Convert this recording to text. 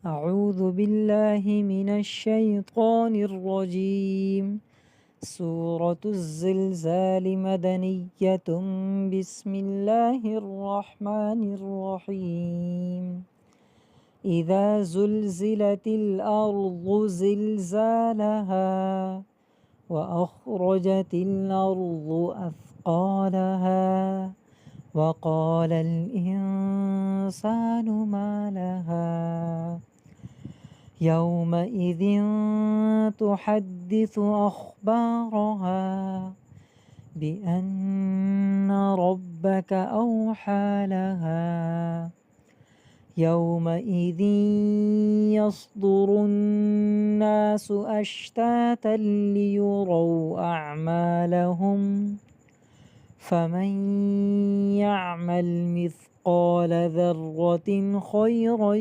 أعوذ بالله من الشيطان الرجيم. سورة الزلزال مدنية. بسم الله الرحمن الرحيم. إذا زلزلت الأرض زلزالها وأخرجت الأرض أثقالها وقال الإنسان ما لها يومئذ تحدث أخبارها بأن ربك أوحى لها يومئذ يصدر الناس أشتاتا ليروا أعمالهم فمن يعمل مثقال ذرة خيرا